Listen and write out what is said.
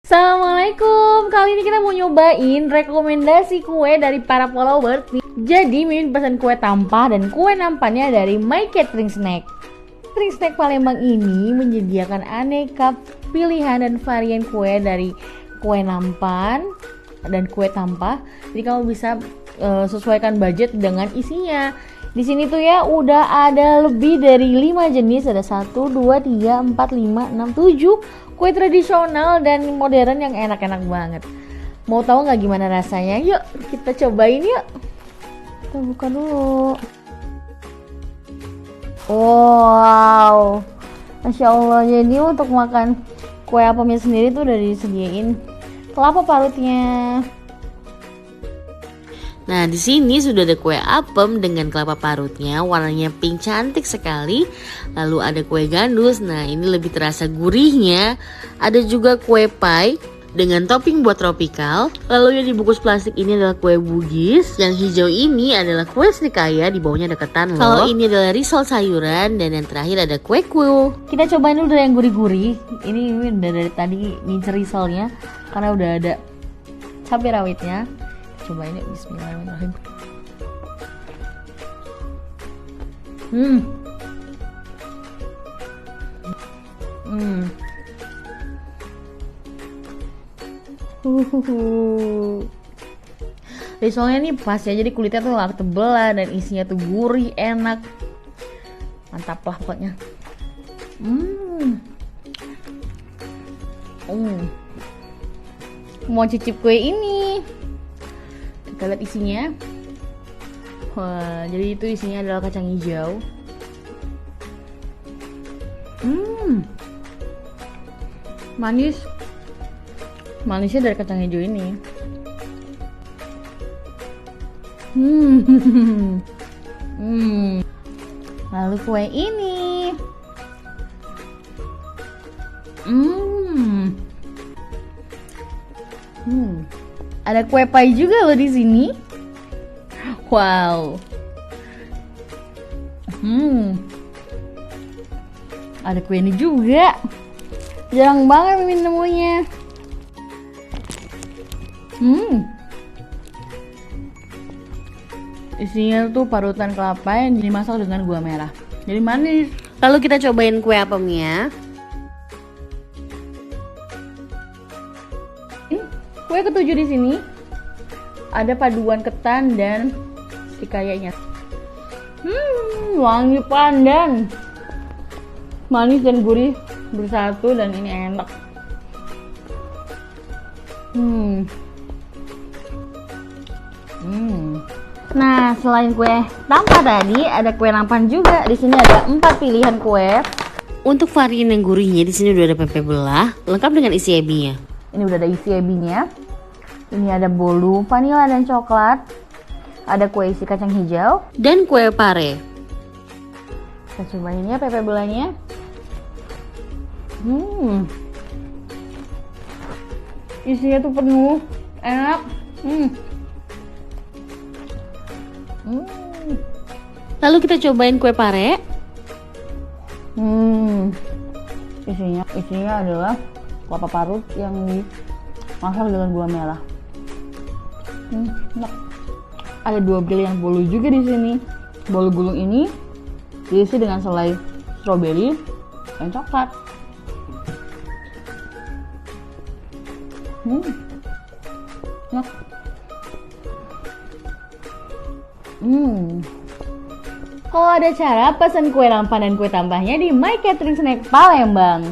Assalamualaikum, kali ini kita mau nyobain rekomendasi kue dari para followers. Jadi Mimin pesan kue tampah dan kue nampannya dari My Catering Snack. Catering Snack Palembang ini menyediakan aneka pilihan dan varian kue dari kue nampan dan kue tampah. Jadi kamu bisa sesuaikan budget dengan isinya. Di sini tuh ya udah ada lebih dari 5 jenis, ada 1, 2, 3, 4, 5, 6, 7 kue tradisional dan modern yang enak-enak banget. Mau tahu nggak gimana rasanya? Yuk kita cobain yuk. Kita buka dulu. Wow, Masya Allah. Jadi untuk makan kue apemnya sendiri tuh udah disediain kelapa parutnya. Nah, di sini sudah ada kue apem dengan kelapa parutnya, warnanya pink cantik sekali. Lalu ada kue gandus, nah ini lebih terasa gurihnya. Ada juga kue pie dengan topping buat tropical. Lalu yang dibungkus plastik ini adalah kue bugis. Yang hijau ini adalah kue srikaya, di bawahnya ada ketan loh. Kalau ini adalah risol sayuran, dan yang terakhir ada kue kuo. Kita cobain dulu yang gurih-gurih. Ini udah dari tadi ngincer risolnya karena udah ada cabai rawitnya. Cobain yuk, bismillahirrahmanirrahim. Risolnya nih pas ya, jadi kulitnya tuh gak tebel lah, dan isinya tuh gurih, enak. Mantap lah pokoknya. Mau cicip kue ini. Kita lihat isinya. Wah, jadi itu isinya adalah kacang hijau. Manis. Manisnya dari kacang hijau ini. Lalu kue ini. Ada kue pie juga loh di sini. Wow. Ada kue ini juga. Jarang banget Mimin nemunya. Isinya tuh parutan kelapa yang dimasak dengan gula merah. Jadi manis. Lalu kita cobain kue apemnya. Kue ketujuh di sini ada paduan ketan dan srikayanya. Wangi pandan, manis dan gurih bersatu, dan ini enak. Nah, selain kue tampah tadi, ada kue nampan juga. Di sini ada 4 pilihan kue. Untuk varian yang gurihnya di sini udah ada pempek belah, lengkap dengan isi ebinya. Ini udah ada isi ebinya. Ini ada bolu vanila dan coklat. Ada kue isi kacang hijau dan kue pare. Kita cobain ya pempek belahnya. Isinya tuh penuh, enak. Lalu kita cobain kue pare. Isinya adalah kelapa parut yang dimasak dengan gula merah. Enak. Ada 2 pilihan bolu juga di sini. Bolu gulung ini diisi dengan selai stroberi dan coklat. Enak. Kalau ada cara pesan kue nampan dan kue tampahnya di My Catering Snack Palembang.